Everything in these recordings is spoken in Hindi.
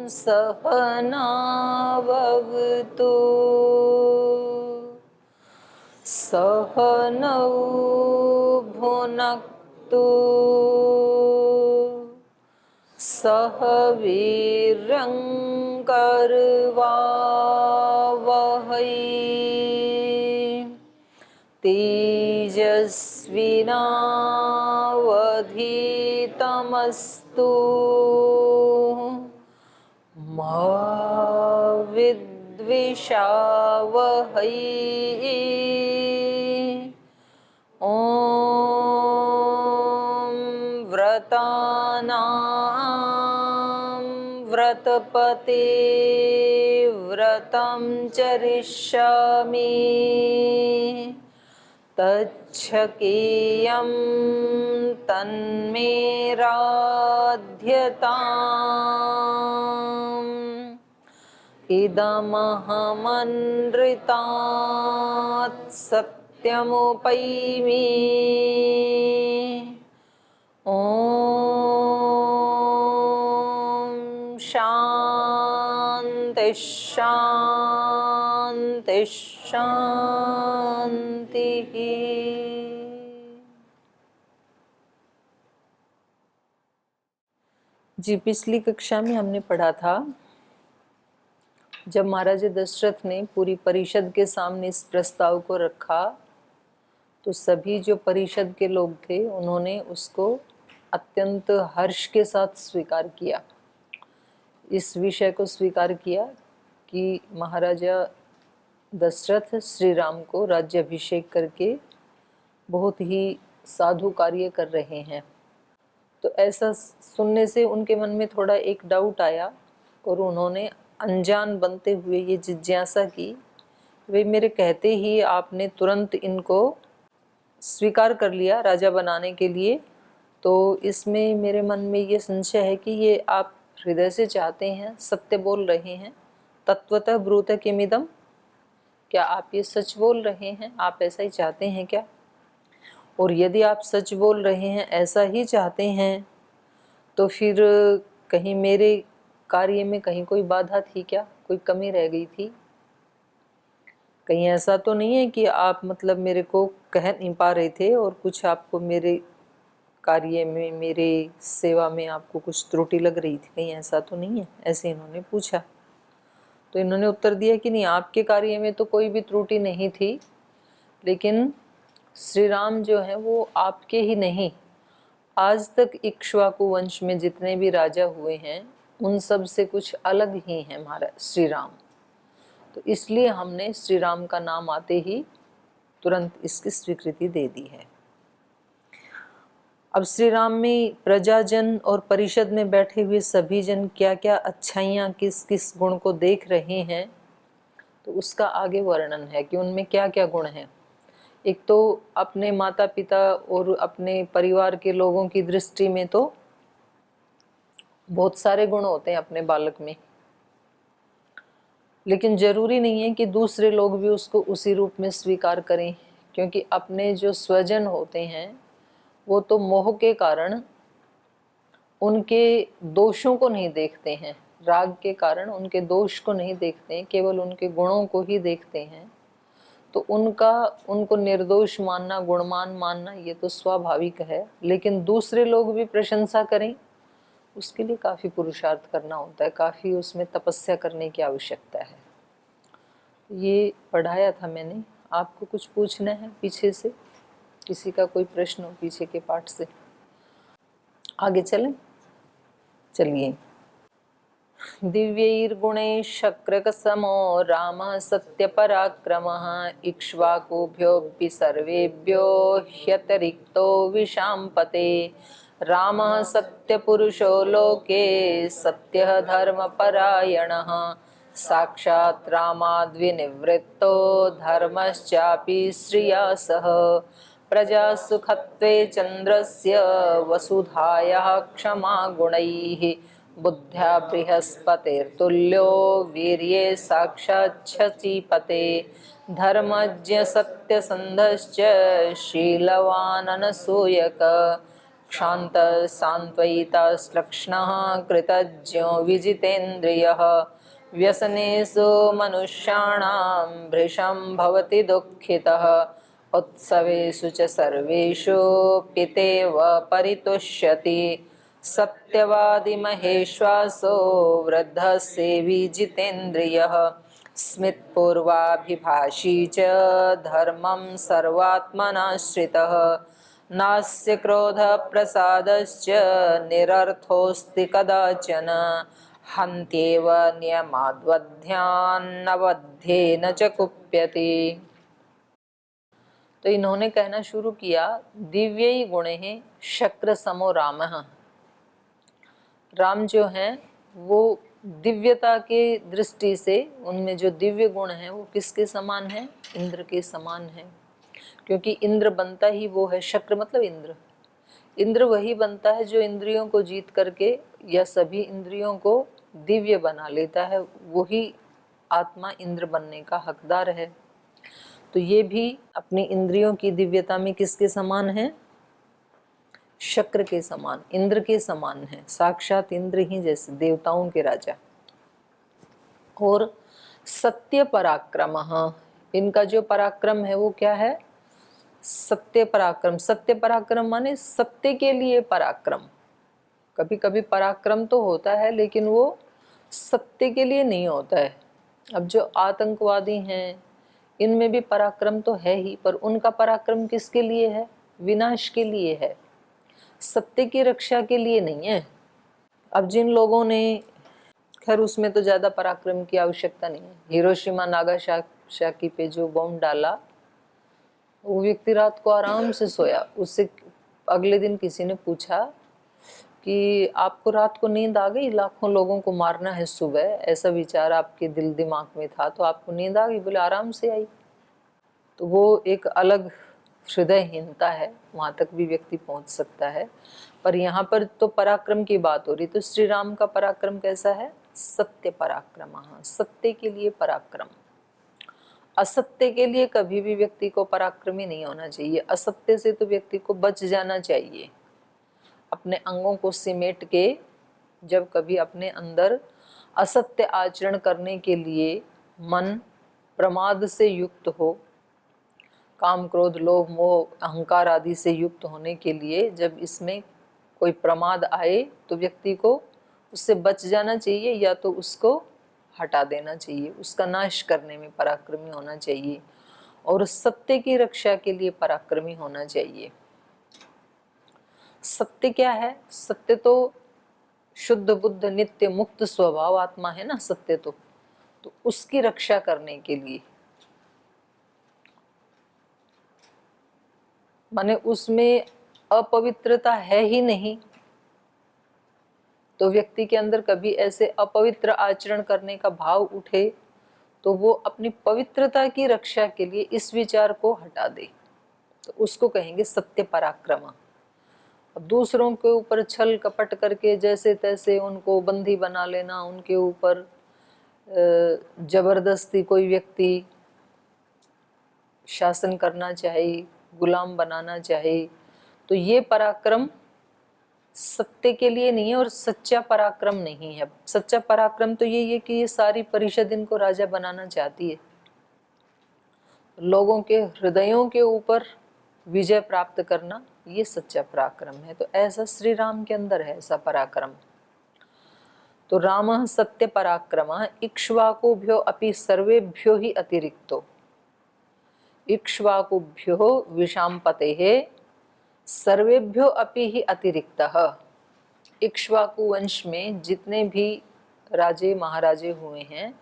सहनाववतु सहनौ भुनक्तु सह वीर्यं करवावहै तेजस्विनावधीतमस्तु मा विद्विषावहै। ॐ व्रतानां व्रतपते व्रतं चरिष्यामि तच्छकेयं तन्मे राध्यताम् इदमहमनृतात् सत्यमुपैमि। ॐ शान्ति शान्ति शान्तिः। जी, पिछली कक्षा में हमने पढ़ा था जब महाराज दशरथ ने पूरी परिषद के सामने इस प्रस्ताव को रखा तो सभी जो परिषद के लोग थे उन्होंने उसको अत्यंत हर्ष के साथ स्वीकार किया। इस विषय को स्वीकार किया कि महाराजा दशरथ श्री राम को राज्याभिषेक करके बहुत ही साधु कार्य कर रहे हैं। तो ऐसा सुनने से उनके मन में थोड़ा एक डाउट आया और उन्होंने अनजान बनते हुए ये जिज्ञासा की, वे मेरे कहते ही आपने तुरंत इनको स्वीकार कर लिया राजा बनाने के लिए, तो इसमें मेरे मन में ये संशय है कि ये आप हृदय से चाहते हैं, सत्य बोल रहे हैं? तत्वतः ब्रूतः किमिदम्, क्या आप ये सच बोल रहे हैं? आप ऐसा ही चाहते हैं क्या? और यदि आप सच बोल रहे हैं, ऐसा ही चाहते हैं, तो फिर कहीं मेरे कार्य में कहीं कोई बाधा थी क्या? कोई कमी रह गई थी? कहीं ऐसा तो नहीं है कि आप मतलब मेरे को कह नहीं पा रहे थे और कुछ आपको मेरे कार्य में, मेरे सेवा में आपको कुछ त्रुटि लग रही थी? कहीं ऐसा तो नहीं है? ऐसे इन्होंने पूछा। तो इन्होंने उत्तर दिया कि नहीं, आपके कार्य में तो कोई भी त्रुटि नहीं थी, लेकिन श्री राम जो है वो आपके ही नहीं, आज तक इक्ष्वाकु वंश में जितने भी राजा हुए हैं उन सब से कुछ अलग ही हैं महाराज श्री राम। तो इसलिए हमने श्री राम का नाम आते ही तुरंत इसकी स्वीकृति दे दी है। अब श्री राम में प्रजाजन और परिषद में बैठे हुए सभी जन क्या क्या अच्छाइयाँ, किस किस गुण को देख रहे हैं, तो उसका आगे वर्णन है कि उनमें क्या क्या गुण हैं। एक तो अपने माता पिता और अपने परिवार के लोगों की दृष्टि में तो बहुत सारे गुण होते हैं अपने बालक में, लेकिन जरूरी नहीं है कि दूसरे लोग भी उसको उसी रूप में स्वीकार करें, क्योंकि अपने जो स्वजन होते हैं वो तो मोह के कारण उनके दोषों को नहीं देखते हैं, राग के कारण उनके दोष को नहीं देखते हैं, केवल उनके गुणों को ही देखते हैं। तो उनको निर्दोष मानना, गुणवान मानना, ये तो स्वाभाविक है, लेकिन दूसरे लोग भी प्रशंसा करें उसके लिए काफ़ी पुरुषार्थ करना होता है, काफ़ी उसमें तपस्या करने की आवश्यकता है। ये पढ़ाया था मैंने। आपको कुछ पूछना है पीछे से? किसी का कोई प्रश्न हो पीछे के पाठ से? आगे चलें। चलिए। दिव्यैर्गुणैश्शक्रकसमो रामः सत्यपराक्रमः इक्ष्वाकुभ्योऽपि सर्वेभ्यो ह्यतिरिक्तो विशाम्पते। रामः सत्यपुरुषो लोके सत्यः धर्मपरायणः साक्षात् रामाद्विनिवृत्तो धर्मश्चापि श्रिया सह। प्रजासुखत्वे चन्द्रस्य वसुधायाः क्षमा गुणैः बुद्ध्या बृहस्पतिर्तुल्यो वीर्ये साक्षाच्छचीपते। धर्मज्ञ सत्यसन्धश्च शीलवान् अनसूयक क्षान्त सान्त्वयिता श्लक्ष्णः कृतज्ञो विजितेन्द्रियः व्यसनेषु मनुष्याणां भृशं भवति दुःखितः उत्सवेषु च सर्वेषु पितेव परितुष्यति सत्यवादी महेश्वासो वृद्धसेवी जितेन्द्रियः स्मितपूर्वाभिभाषी च धर्मं सर्वात्मनाश्रितः नास्य क्रोध प्रसादश्च निरर्थोऽस्ति कदाचन हन्त्येव नियमाद्वध्यान्नवध्येन च कुप्यति। तो इन्होंने कहना शुरू किया, दिव्यै गुणैः शक्र समो रामः। राम जो हैं वो दिव्यता के दृष्टि से उनमें जो दिव्य गुण हैं वो किसके समान है? इंद्र के समान है। क्योंकि इंद्र बनता ही वो है, शक्र मतलब इंद्र। इंद्र वही बनता है जो इंद्रियों को जीत करके या सभी इंद्रियों को दिव्य बना लेता है, वही आत्मा इंद्र बनने का हकदार है। तो ये भी अपनी इंद्रियों की दिव्यता में किसके समान है? शक्र के समान, इंद्र के समान है। साक्षात इंद्र ही जैसे देवताओं के राजा। और सत्य पराक्रम, इनका जो पराक्रम है वो क्या है? सत्य पराक्रम। सत्य पराक्रम माने सत्य के लिए पराक्रम। कभी कभी पराक्रम तो होता है लेकिन वो सत्य के लिए नहीं होता है। अब जो आतंकवादी हैं इनमें भी पराक्रम तो है ही, पर उनका पराक्रम किसके लिए है? विनाश के लिए है, सत्य की रक्षा के लिए नहीं है। अब जिन लोगों ने, खैर उसमें तो ज़्यादा पराक्रम की आवश्यकता नहीं है। हिरोशिमा नागासाकी पे जो बॉम्ब डाला, वो व्यक्ति रात को आराम से सोया। उससे अगले दिन किसी ने पूछा कि आपको रात को नींद आ गई? लाखों लोगों को मारना है सुबह, ऐसा विचार आपके दिल दिमाग में था, तो आपको नींद आ गई? बोले आराम से आई। तो वो एक अलग हृदयहीनता है, वहाँ तक भी व्यक्ति पहुँच सकता है। पर यहाँ पर तो पराक्रम की बात हो रही। तो श्री राम का पराक्रम कैसा है? सत्य पराक्रम, सत्य के लिए पराक्रम। असत्य के लिए कभी भी व्यक्ति को पराक्रमी नहीं होना चाहिए। असत्य से तो व्यक्ति को बच जाना चाहिए। अपने अंगों को सिमेट के जब कभी अपने अंदर असत्य आचरण करने के लिए मन प्रमाद से युक्त हो, काम क्रोध लोभ मोह अहंकार आदि से युक्त होने के लिए जब इसमें कोई प्रमाद आए तो व्यक्ति को उससे बच जाना चाहिए, या तो उसको हटा देना चाहिए, उसका नाश करने में पराक्रमी होना चाहिए। और सत्य की रक्षा के लिए पराक्रमी होना चाहिए। सत्य क्या है? सत्य तो शुद्ध बुद्ध नित्य मुक्त स्वभाव आत्मा है ना सत्य। तो उसकी रक्षा करने के लिए, माने उसमें अपवित्रता है ही नहीं, तो व्यक्ति के अंदर कभी ऐसे अपवित्र आचरण करने का भाव उठे तो वो अपनी पवित्रता की रक्षा के लिए इस विचार को हटा दे, तो उसको कहेंगे सत्य पराक्रम। दूसरों के ऊपर छल कपट करके जैसे तैसे उनको बंदी बना लेना, उनके ऊपर जबरदस्ती कोई व्यक्ति शासन करना चाहे, गुलाम बनाना चाहे, तो ये पराक्रम सत्य के लिए नहीं है और सच्चा पराक्रम नहीं है। सच्चा पराक्रम तो ये है कि ये सारी परिषद इनको राजा बनाना चाहती है, लोगों के हृदयों के ऊपर विजय प्राप्त करना, ये सच्चा पराक्रम है। तो ऐसा श्री राम के अंदर है ऐसा पराक्रम। तो रामः सत्य पराक्रमः इक्ष्वाकुभ्यो अपि सर्वेभ्यो ही अतिरिक्तो। इक्ष्वाकुभ्यो विशाम्पतेः सर्वेभ्यो अपि ही अतिरिक्तः। इक्ष्वाकु वंश में जितने भी राजे महाराजे हुए हैं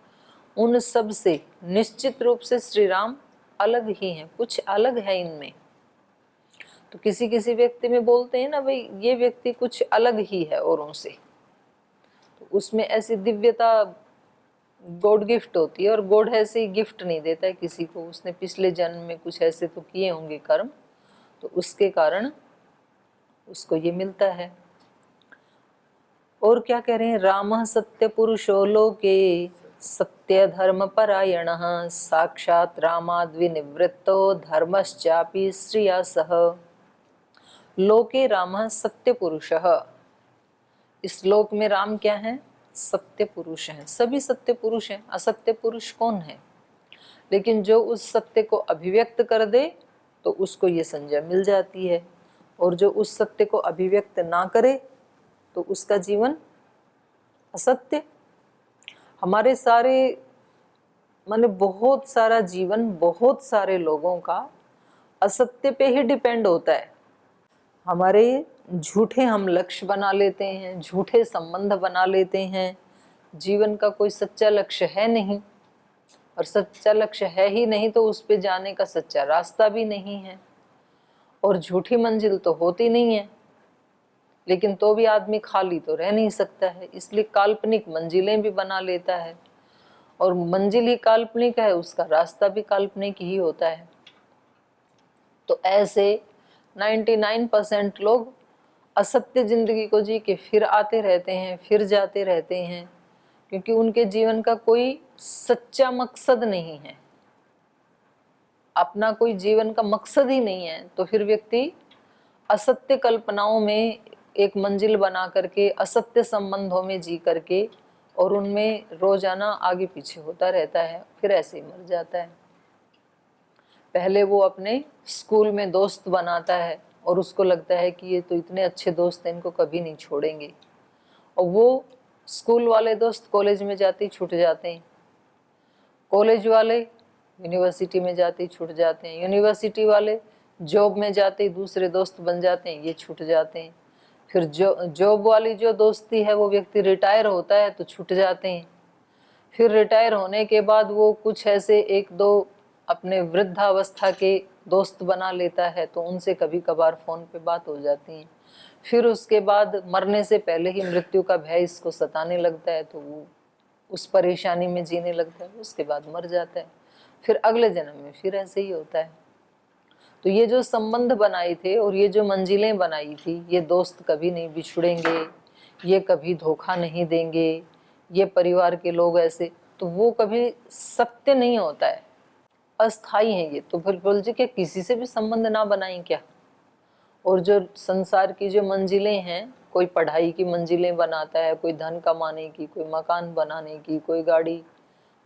उन सब से निश्चित रूप से श्री राम अलग ही हैं, कुछ अलग है इनमें। तो किसी किसी व्यक्ति में बोलते हैं ना भाई ये व्यक्ति कुछ अलग ही है औरों से, तो उसमें ऐसी दिव्यता गॉड गिफ्ट होती है। और गॉड ऐसे ही गिफ्ट नहीं देता है किसी को, उसने पिछले जन्म में कुछ ऐसे तो किए होंगे कर्म, तो उसके कारण उसको ये मिलता है। और क्या कह रहे हैं? रामः सत्य पुरुषो लोके सत्य धर्म परायणः साक्षात रामाद्विनिवृत्तो धर्मश्चापि श्रिया सह। लोके रामः सत्य पुरुषः। इस लोक में राम क्या है? सत्य पुरुष हैं। सभी सत्य पुरुष हैं, असत्य पुरुष कौन है? लेकिन जो उस सत्य को अभिव्यक्त कर दे तो उसको ये संज्ञा मिल जाती है, और जो उस सत्य को अभिव्यक्त ना करे तो उसका जीवन असत्य। हमारे सारे माने बहुत सारा जीवन बहुत सारे लोगों का असत्य पे ही डिपेंड होता है। हमारे झूठे हम लक्ष्य बना लेते हैं, झूठे संबंध बना लेते हैं। जीवन का कोई सच्चा लक्ष्य है नहीं, और सच्चा लक्ष्य है ही नहीं तो उस पे जाने का सच्चा रास्ता भी नहीं है, और झूठी मंजिल तो होती नहीं है। लेकिन तो भी आदमी खाली तो रह नहीं सकता है, इसलिए काल्पनिक मंजिलें भी बना लेता है, और मंजिल ही काल्पनिक है, उसका रास्ता भी काल्पनिक ही होता है। तो ऐसे 99% लोग असत्य जिंदगी को जी के फिर आते रहते हैं, फिर जाते रहते हैं, क्योंकि उनके जीवन का कोई सच्चा मकसद नहीं है, अपना कोई जीवन का मकसद ही नहीं है। तो फिर व्यक्ति असत्य कल्पनाओं में एक मंजिल बना करके, असत्य संबंधों में जी करके, और उनमें रोजाना आगे पीछे होता रहता है, फिर ऐसे ही मर जाता है। पहले वो अपने स्कूल में दोस्त बनाता है और उसको लगता है कि ये तो इतने अच्छे दोस्त हैं, इनको कभी नहीं छोड़ेंगे, और वो स्कूल वाले दोस्त कॉलेज में जाते ही छूट जाते हैं, कॉलेज वाले यूनिवर्सिटी में जाते ही छूट जाते हैं, यूनिवर्सिटी वाले जॉब में जाते ही दूसरे दोस्त बन जाते हैं, ये छूट जाते हैं। फिर जॉब वाली जो दोस्ती है वो व्यक्ति रिटायर होता है तो छूट जाते हैं। फिर रिटायर होने के बाद वो कुछ ऐसे एक दो अपने वृद्धावस्था के दोस्त बना लेता है, तो उनसे कभी कभार फ़ोन पे बात हो जाती है। फिर उसके बाद मरने से पहले ही मृत्यु का भय इसको सताने लगता है, तो वो उस परेशानी में जीने लगता है, उसके बाद मर जाता है। फिर अगले जन्म में फिर ऐसे ही होता है। तो ये जो संबंध बनाए थे और ये जो मंजिलें बनाई थी, ये दोस्त कभी नहीं बिछुड़ेंगे, ये कभी धोखा नहीं देंगे, ये परिवार के लोग ऐसे, तो वो कभी सत्य नहीं होता है, अस्थाई है ये। तो फिर बोल जी कि किसी से भी संबंध ना बनाएं क्या? और जो संसार की जो मंजिलें हैं, कोई पढ़ाई की मंजिलें बनाता है, कोई धन कमाने की, कोई मकान बनाने की, कोई गाड़ी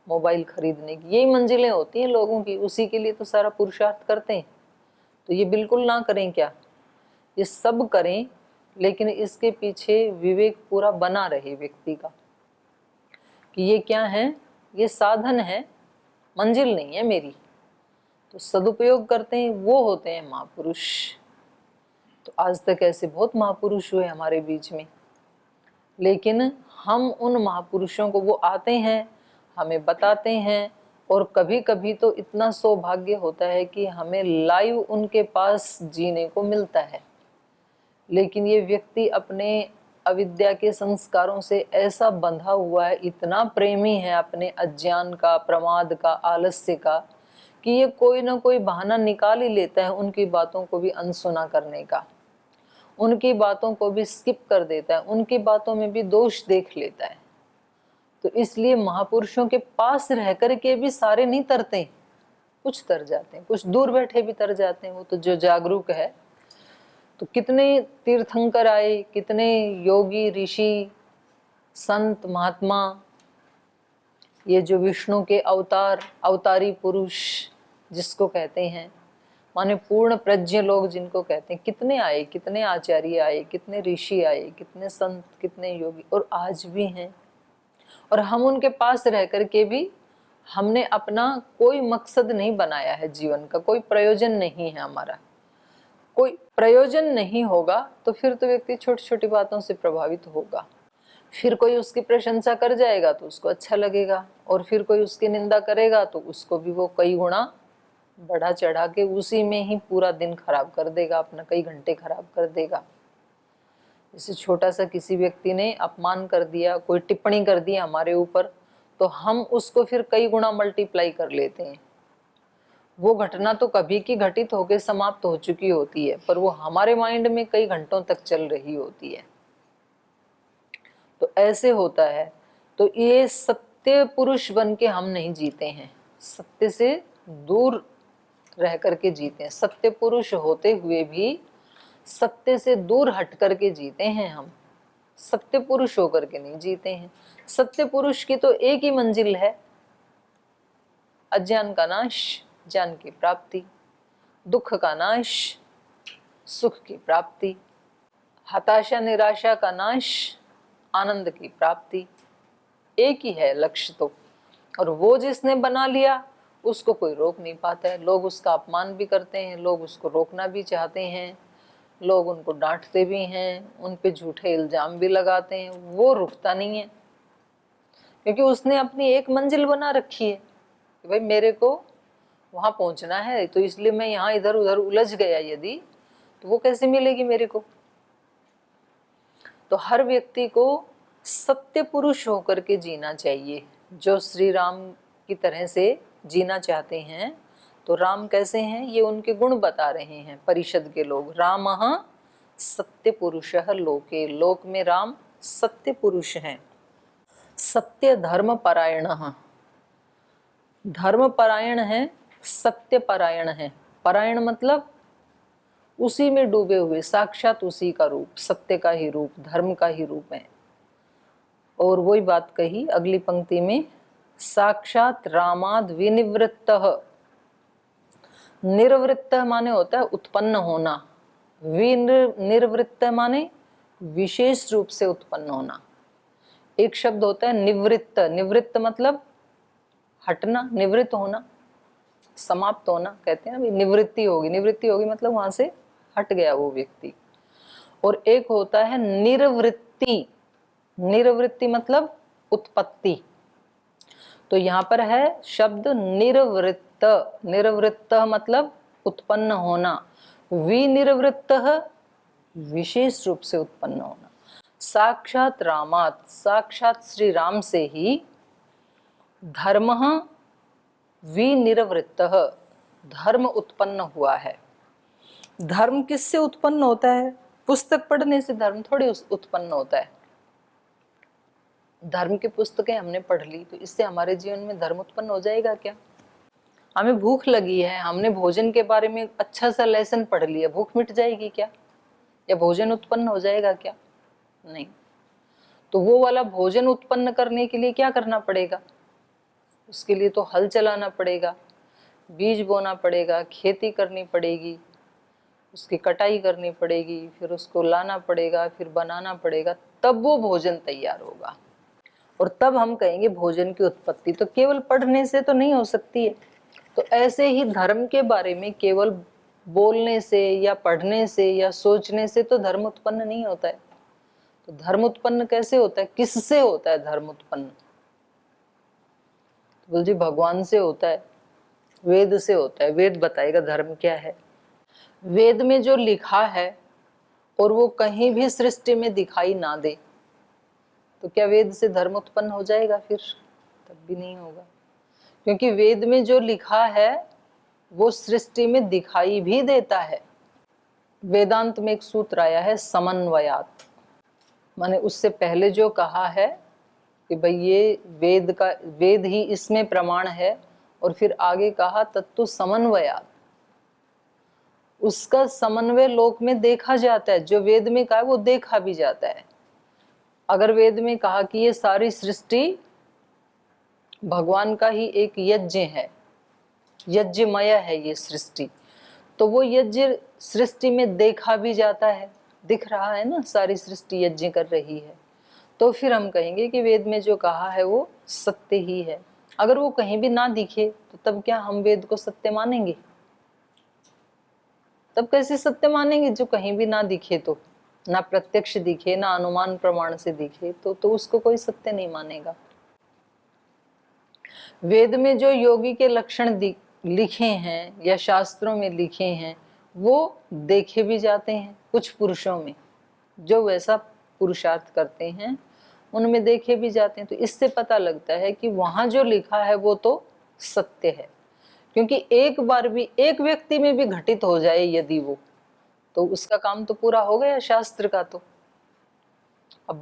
मोबाइल खरीदने की, यही मंजिलें होती हैं लोगों की, उसी के लिए तो सारा पुरुषार्थ करते हैं। तो ये बिल्कुल ना करें क्या? ये सब करें, लेकिन इसके पीछे विवेक पूरा बना रहे व्यक्ति का कि ये क्या है, ये साधन है, मंजिल नहीं है मेरी। तो सदुपयोग करते हैं, वो होते हैं महापुरुष। तो आज तक ऐसे बहुत महापुरुष हुए हमारे बीच में, लेकिन हम उन महापुरुषों को, वो आते हैं, हमें बताते हैं, और कभी कभी तो इतना सौभाग्य होता है कि हमें लाइव उनके पास जीने को मिलता है। लेकिन ये व्यक्ति अपने अविद्या के संस्कारों से ऐसा बंधा हुआ है, इतना प्रेमी है अपने अज्ञान का, प्रमाद का, आलस्य का, कि ये कोई ना कोई बहाना निकाल ही लेता है उनकी बातों को भी अनसुना करने का, उनकी बातों को भी स्किप कर देता है, उनकी बातों में भी दोष देख लेता है। तो इसलिए महापुरुषों के पास रह कर के भी सारे नहीं तरते, कुछ तर जाते हैं, कुछ दूर बैठे भी तर जाते हैं। वो तो जो जागरूक है, तो कितने तीर्थंकर आए, कितने योगी ऋषि संत महात्मा, ये जो विष्णु के अवतार, अवतारी पुरुष जिसको कहते हैं, माने पूर्ण प्रज्ञ लोग जिनको कहते हैं, कितने आए, कितने आचार्य आए, कितने ऋषि आए, कितने संत, कितने योगी, और आज भी हैं। और हम उनके पास रह कर के भी हमने अपना कोई मकसद नहीं बनाया है, जीवन का कोई प्रयोजन नहीं है, हमारा कोई प्रयोजन नहीं होगा तो फिर तो व्यक्ति छोटी छोटी बातों से प्रभावित होगा। फिर कोई उसकी प्रशंसा कर जाएगा तो उसको अच्छा लगेगा, और फिर कोई उसकी निंदा करेगा तो उसको भी वो कई गुना बढ़ा चढ़ा के उसी में ही पूरा दिन खराब कर देगा, अपना कई घंटे खराब कर देगा। जैसे छोटा सा किसी व्यक्ति ने अपमान कर दिया, कोई टिप्पणी कर दी हमारे ऊपर, तो हम उसको फिर कई गुना मल्टीप्लाई कर लेते हैं। वो घटना तो कभी की घटित होकर समाप्त हो चुकी होती है, पर वो हमारे माइंड में कई घंटों तक चल रही होती है। तो ऐसे होता है। तो ये सत्य पुरुष बन के हम नहीं जीते हैं, सत्य से दूर रह करके जीते हैं। सत्य पुरुष होते हुए भी सत्य से दूर हट करके जीते हैं हम, सत्य पुरुष होकर के नहीं जीते हैं। सत्य पुरुष की तो एक ही मंजिल है, अज्ञान का नाश, ज्ञान की प्राप्ति, दुख का नाश, सुख की प्राप्ति, हताशा निराशा का नाश, आनंद की प्राप्ति। एक ही है लक्ष्य तो, और वो जिसने बना लिया उसको कोई रोक नहीं पाता है। लोग उसका अपमान भी करते हैं, लोग उसको रोकना भी चाहते हैं, लोग उनको डांटते भी हैं, उन पे झूठे इल्जाम भी लगाते हैं, वो रुकता नहीं है, क्योंकि उसने अपनी एक मंजिल बना रखी है कि भाई मेरे को वहां पहुंचना है, तो इसलिए मैं यहाँ इधर उधर उलझ गया यदि, तो वो कैसे मिलेगी मेरे को। तो हर व्यक्ति को सत्य पुरुष होकर के जीना चाहिए, जो श्री राम की तरह से जीना चाहते हैं। तो राम कैसे हैं, ये उनके गुण बता रहे हैं परिषद के लोग। रामः सत्य पुरुषः लोके, लोक में राम सत्य पुरुष हैं। सत्य धर्म परायणः, धर्म परायण है, सत्य परायण है। परायण मतलब उसी में डूबे हुए, साक्षात उसी का रूप, सत्य का ही रूप, धर्म का ही रूप है। और वही बात कही अगली पंक्ति में, साक्षात रामाद विनिवृत्तः। निर्वृत्त माने होता है उत्पन्न होना, विनिर्वृत्त माने विशेष रूप से उत्पन्न होना। एक शब्द होता है निवृत्त, निवृत्त मतलब हटना, निवृत्त होना, समाप्त होना, कहते हैं ना निवृत्ति होगी, निवृत्ति होगी मतलब वहां से हट गया वो व्यक्ति। और एक होता है निर्वृत्ति, निर्वृत्ति मतलब उत्पत्ति। तो यहाँ पर है शब्द निर्वृत्त, निर्वृत्त मतलब उत्पन्न होना, विनिर्वृत्त विशेष रूप से उत्पन्न होना। साक्षात रामात, साक्षात श्री राम से ही धर्म विनिर्वृत्त, धर्म उत्पन्न हुआ है। धर्म किससे उत्पन्न होता है? पुस्तक पढ़ने से धर्म थोड़ी उत्पन्न होता है। धर्म की पुस्तकें हमने पढ़ ली तो इससे हमारे जीवन में धर्म उत्पन्न हो जाएगा क्या? हमें भूख लगी है, हमने भोजन के बारे में अच्छा सा लेसन पढ़ लिया, भूख मिट जाएगी क्या? या भोजन उत्पन्न हो जाएगा क्या? नहीं। तो वो वाला भोजन उत्पन्न करने के लिए क्या करना पड़ेगा? उसके लिए तो हल चलाना पड़ेगा, बीज बोना पड़ेगा, खेती करनी पड़ेगी, उसकी कटाई करनी पड़ेगी, फिर उसको लाना पड़ेगा, फिर बनाना पड़ेगा, तब वो भोजन तैयार होगा। और तब हम कहेंगे भोजन की उत्पत्ति। तो केवल पढ़ने से तो नहीं हो सकती है। तो ऐसे ही धर्म के बारे में केवल बोलने से या पढ़ने से या सोचने से तो धर्म उत्पन्न नहीं होता है। तो धर्म उत्पन्न कैसे होता है, किससे होता है धर्म उत्पन्न? तो बोल जी भगवान से होता है, वेद से होता है। वेद बताएगा धर्म क्या है। वेद में जो लिखा है और वो कहीं भी सृष्टि में दिखाई ना दे तो क्या वेद से धर्म उत्पन्न हो जाएगा? फिर तब भी नहीं होगा, क्योंकि वेद में जो लिखा है वो सृष्टि में दिखाई भी देता है। वेदांत में एक सूत्र आया है समन्वयात, माने उससे पहले जो कहा है कि भाई ये वेद ही इसमें प्रमाण है, और फिर आगे कहा तत्तु समन्वयात, उसका समन्वय लोक में देखा जाता है। जो वेद में कहा है वो देखा भी जाता है। अगर वेद में कहा कि ये सारी सृष्टि भगवान का ही एक यज्ञ है, यज्ञमय है ये सृष्टि, तो वो यज्ञ सृष्टि में देखा भी जाता है, दिख रहा है ना, सारी सृष्टि यज्ञ कर रही है। तो फिर हम कहेंगे कि वेद में जो कहा है वो सत्य ही है। अगर वो कहीं भी ना दिखे तो तब क्या हम वेद को सत्य मानेंगे? तब कैसे सत्य मानेंगे जो कहीं भी ना दिखे? तो ना प्रत्यक्ष दिखे, ना अनुमान प्रमाण से दिखे, तो उसको कोई सत्य नहीं मानेगा। वेद में जो योगी के लक्षण लिखे हैं या शास्त्रों में लिखे हैं वो देखे भी जाते हैं। कुछ पुरुषों में जो वैसा पुरुषार्थ करते हैं उनमें देखे भी जाते हैं। तो इससे पता लगता है कि वहां जो लिखा है वो तो सत्य है, क्योंकि एक बार भी एक व्यक्ति में भी घटित हो जाए यदि वो, तो उसका काम तो पूरा हो गया शास्त्र का। तो अब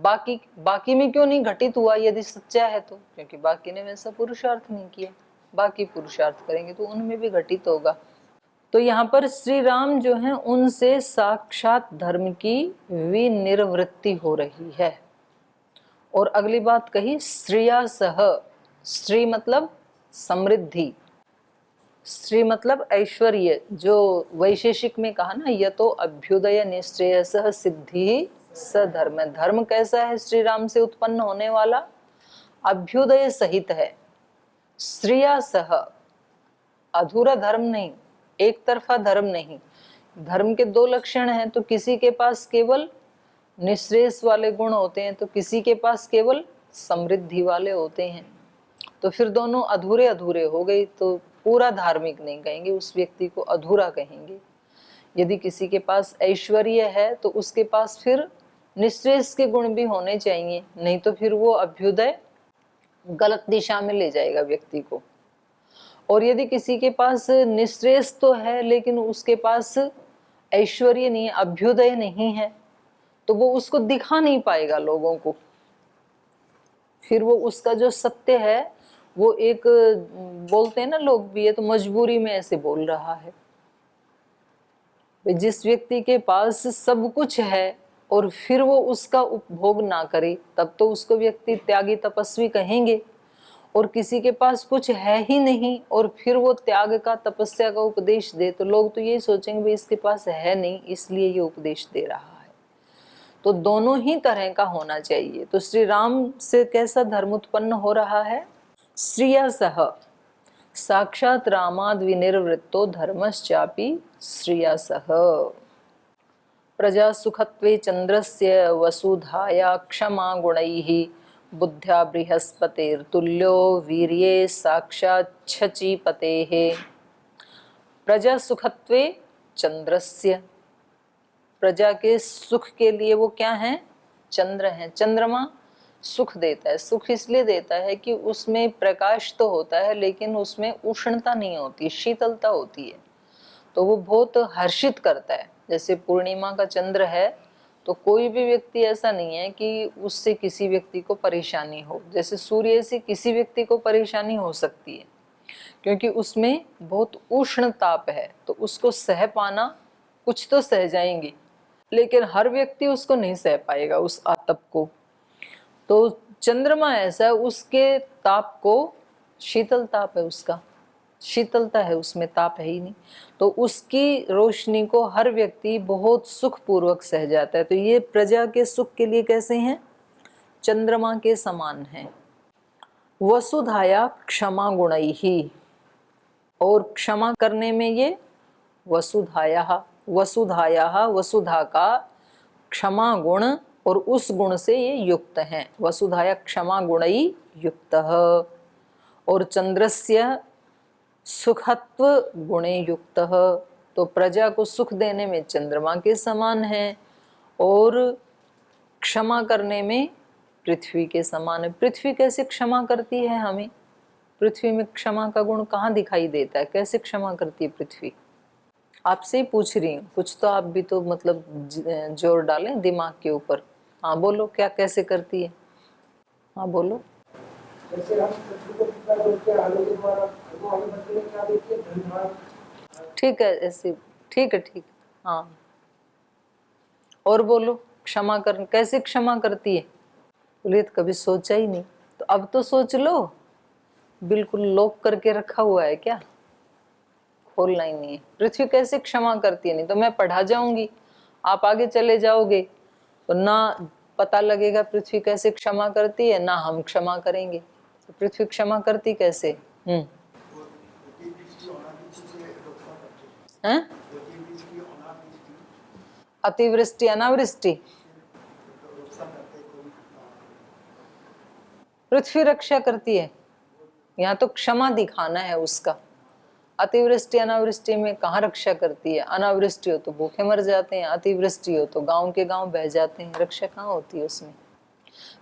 बाकी में क्यों नहीं घटित हुआ यदि सच्चा है तो? क्योंकि बाकी ने वैसा पुरुषार्थ नहीं किया। बाकी पुरुषार्थ करेंगे तो उनमें भी घटित होगा। तो यहाँ पर श्री राम जो हैं उनसे साक्षात धर्म की विनिर्वृत्ति हो रही है। और अगली बात कही श्रिया सह, श्री मतलब समृद्धि, श्री मतलब ऐश्वर्य। जो वैशेषिक में कहा ना, यह तो अभ्युदय निश्रेयसः सिद्धि स धर्म। धर्म कैसा है श्री राम से उत्पन्न होने वाला? अभ्युदय सहित है। श्रिया सह, अधूरा धर्म नहीं, एक तरफा धर्म नहीं। धर्म के दो लक्षण हैं, तो किसी के पास केवल निश्रेयस वाले गुण होते हैं, तो किसी के पास केवल समृद्धि वाले होते हैं। तो फिर दोनों अधूरे अधूरे हो गए, तो पूरा धार्मिक नहीं कहेंगे, उस व्यक्ति को अधूरा कहेंगे। यदि किसी के पास ऐश्वर्य है तो उसके पास फिर निश्रेयस के गुण भी होने चाहिए, नहीं तो फिर वो अभ्युदय गलत दिशा में ले जाएगा व्यक्ति को। और यदि किसी के पास निश्रेयस तो है लेकिन उसके पास ऐश्वर्य नहीं है, अभ्युदय नहीं है, तो वो उसको दिखा नहीं पाएगा लोगों को। फिर वो उसका जो सत्य है वो एक, बोलते हैं ना लोग भी, है तो मजबूरी में ऐसे बोल रहा है। जिस व्यक्ति के पास सब कुछ है और फिर वो उसका उपभोग ना करे, तब तो उसको व्यक्ति त्यागी तपस्वी कहेंगे। और किसी के पास कुछ है ही नहीं और फिर वो त्याग का, तपस्या का उपदेश दे, तो लोग तो यही सोचेंगे भाई इसके पास है नहीं इसलिए ये उपदेश दे रहा है। तो दोनों ही तरह का होना चाहिए। तो श्री राम से कैसा धर्म उत्पन्न हो रहा है? श्रिया सह, साक्षात रामाद विनिर्वृत्तो धर्मश्चापि श्रिया सह। प्रजा सुखत्वे चंद्रस्य वसुधाया क्षमा गुणैः बुद्ध्या बृहस्पतिर्तुल्यो वीर्ये साक्षात् शचीपतेः। प्रजा सुखत्वे चंद्रस्य, प्रजा के सुख के लिए वो क्या है? चंद्र है। चंद्रमा सुख देता है। सुख इसलिए देता है कि उसमें प्रकाश तो होता है लेकिन उसमें उष्णता नहीं होती, शीतलता होती है, तो वो बहुत हर्षित करता है। जैसे पूर्णिमा का चंद्र है तो कोई भी व्यक्ति ऐसा नहीं है कि उससे किसी व्यक्ति को परेशानी हो। जैसे सूर्य से किसी व्यक्ति को परेशानी हो सकती है क्योंकि उसमें बहुत उष्ण ताप है, तो उसको सह पाना, कुछ तो सह जाएंगे लेकिन हर व्यक्ति उसको नहीं सह पाएगा उस आतप को। तो चंद्रमा ऐसा है, उसके ताप को शीतल ताप है, उसका शीतलता है, उसमें ताप है ही नहीं, तो उसकी रोशनी को हर व्यक्ति बहुत सुख पूर्वक सह जाता है। तो ये प्रजा के सुख के लिए कैसे हैं? चंद्रमा के समान हैं। वसुधाया क्षमा गुणैः, और क्षमा करने में ये वसुधाया, वसुधाया, वसुधा का क्षमा गुण, और उस गुण से ये युक्त हैं। वसुधाया क्षमा गुणै युक्तः। और चंद्रस्य सुखत्व गुणे युक्तः, तो प्रजा को सुख देने में चंद्रमा के समान है और क्षमा करने में पृथ्वी के समान है। पृथ्वी कैसे क्षमा करती है हमें? पृथ्वी में क्षमा का गुण कहाँ दिखाई देता है? कैसे क्षमा करती है पृथ्वी? आपसे ही पूछ रही हूँ, कुछ तो आप भी तो मतलब जोर डालें दिमाग के ऊपर। हाँ बोलो, क्या कैसे करती है? हाँ बोलो। ठीक है, ऐसे ठीक है, ठीक। हाँ और बोलो, क्षमा कर कैसे क्षमा करती है? बोलिए तो कभी सोचा ही नहीं, तो अब तो सोच लो। बिल्कुल लॉक करके रखा हुआ है क्या? खोलना ही नहीं है। पृथ्वी कैसे क्षमा करती है, नहीं तो मैं पढ़ा जाऊंगी, आप आगे चले जाओगे तो ना पता लगेगा पृथ्वी कैसे क्षमा करती है, ना हम क्षमा करेंगे। तो पृथ्वी क्षमा करती कैसे? हैं? अतिवृष्टि अनावृष्टि, पृथ्वी रक्षा करती है। यहाँ तो क्षमा दिखाना है उसका। अतिवृष्टि अनावृष्टि में कहाँ रक्षा करती है? अनावृष्टि हो तो भूखे मर जाते हैं, अतिवृष्टि हो तो गांव के गांव बह जाते हैं, रक्षा कहाँ होती है उसमें?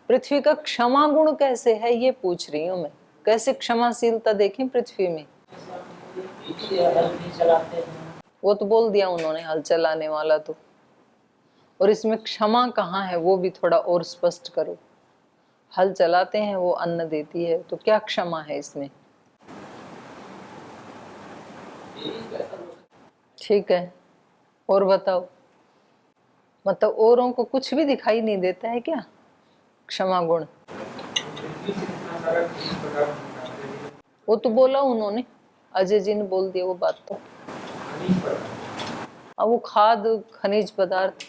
पृथ्वी का क्षमा गुण कैसे है ये पूछ रही हूँ मैं। कैसे क्षमाशीलता देखें पृथ्वी में? वो तो बोल दिया उन्होंने, हल चलाने वाला तो। और इसमें क्षमा कहाँ है वो भी थोड़ा और स्पष्ट करो। हल चलाते हैं, वो अन्न देती है, तो क्या क्षमा है इसमें? ठीक है, और बताओ, मतलब औरों को कुछ भी दिखाई नहीं देता है क्या क्षमा गुण? वो तो बोला उन्होंने, अजय जी ने बोल दिया वो बात। तो अब वो खाद खनिज पदार्थ,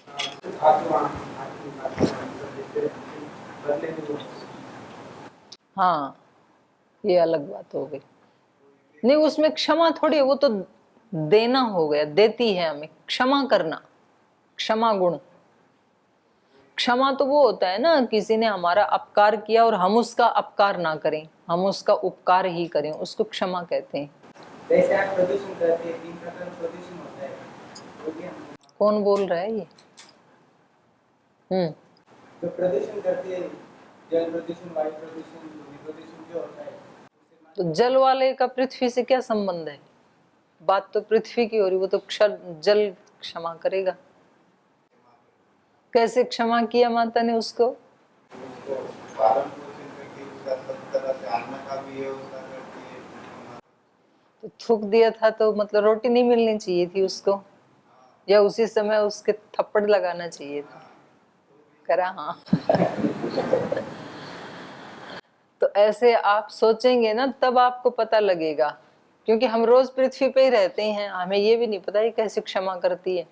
हाँ ये अलग बात हो गई। नहीं उसमें क्षमा थोड़ी है, वो तो देना हो गया, देती है हमें क्षमा करना, क्षमा गुण। क्षमा तो वो होता है ना, किसी ने हमारा अपकार किया और हम उसका अपकार ना करें, हम उसका उपकार ही करें, उसको क्षमा कहते हैं। जैसे आप प्रदूषण करते हैं, 3 प्रकार प्रदूषण होता है, वो भी हम कौन बोल रहा है ये? तो प्रदूषण करते हैं, जल प्रदूषण, वायु प्रदूषण, ध्वनि प्रदूषण जो होता है। तो जल वाले का पृथ्वी से क्या संबंध है? बात तो पृथ्वी की हो रही, वो तो जल क्षमा करेगा। कैसे क्षमा किया माता ने उसको? तो थूक दिया था तो मतलब रोटी नहीं मिलनी चाहिए थी उसको, या उसी समय उसके थप्पड़ लगाना चाहिए था? करा हाँ। तो ऐसे आप सोचेंगे ना तब आपको पता लगेगा, क्योंकि हम रोज पृथ्वी पे ही रहते हैं, हमें ये भी नहीं पता ये कैसे क्षमा करती है।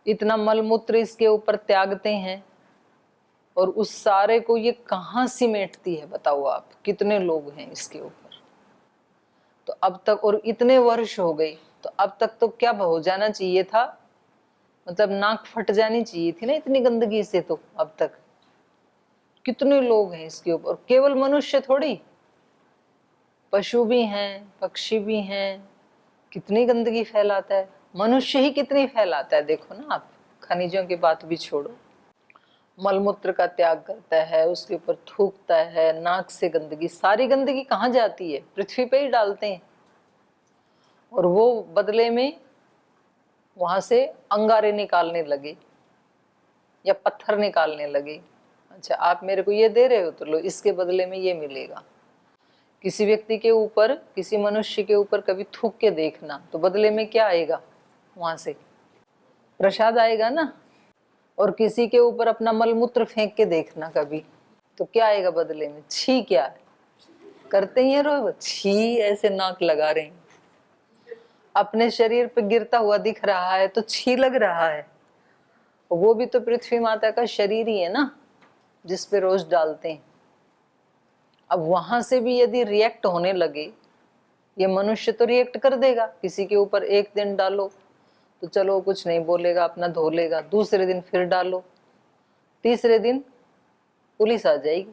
इतना मलमूत्र इसके ऊपर त्यागते हैं और उस सारे को ये कहाँ सिमेटती है बताओ आप, कितने लोग हैं इसके ऊपर। तो अब तक, और इतने वर्ष हो गए, तो अब तक तो क्या हो जाना चाहिए था, मतलब नाक फट जानी चाहिए थी ना इतनी गंदगी से। तो अब तक कितने लोग हैं इसके ऊपर, केवल मनुष्य थोड़ी, पशु भी हैं, पक्षी भी हैं, कितनी गंदगी फैलाता है। मनुष्य ही कितनी फैलाता है, देखो ना आप, खनिजों की बात भी छोड़ो, मलमूत्र का त्याग करता है, उसके ऊपर थूकता है, नाक से गंदगी, सारी गंदगी कहाँ जाती है? पृथ्वी पे ही डालते हैं, और वो बदले में वहां से अंगारे निकालने लगे या पत्थर निकालने लगे। अच्छा आप मेरे को ये दे रहे हो तो लो, इसके बदले में ये मिलेगा। किसी व्यक्ति के ऊपर, किसी मनुष्य के ऊपर कभी थूक के देखना, तो बदले में क्या आएगा? वहां से प्रसाद आएगा ना। और किसी के ऊपर अपना मलमूत्र फेंक के देखना कभी, तो क्या आएगा बदले में? छी। क्या करते ही रोज छी, ऐसे नाक लगा रहे हैं, अपने शरीर पे गिरता हुआ दिख रहा है तो छी लग रहा है। वो भी तो पृथ्वी माता का शरीर ही है ना, जिस पे रोज डालते हैं। अब वहां से भी यदि रिएक्ट होने लगे, ये मनुष्य तो रिएक्ट कर देगा, किसी के ऊपर एक दिन डालो तो चलो कुछ नहीं बोलेगा, अपना धो लेगा, दूसरे दिन फिर डालो, तीसरे दिन पुलिस आ जाएगी,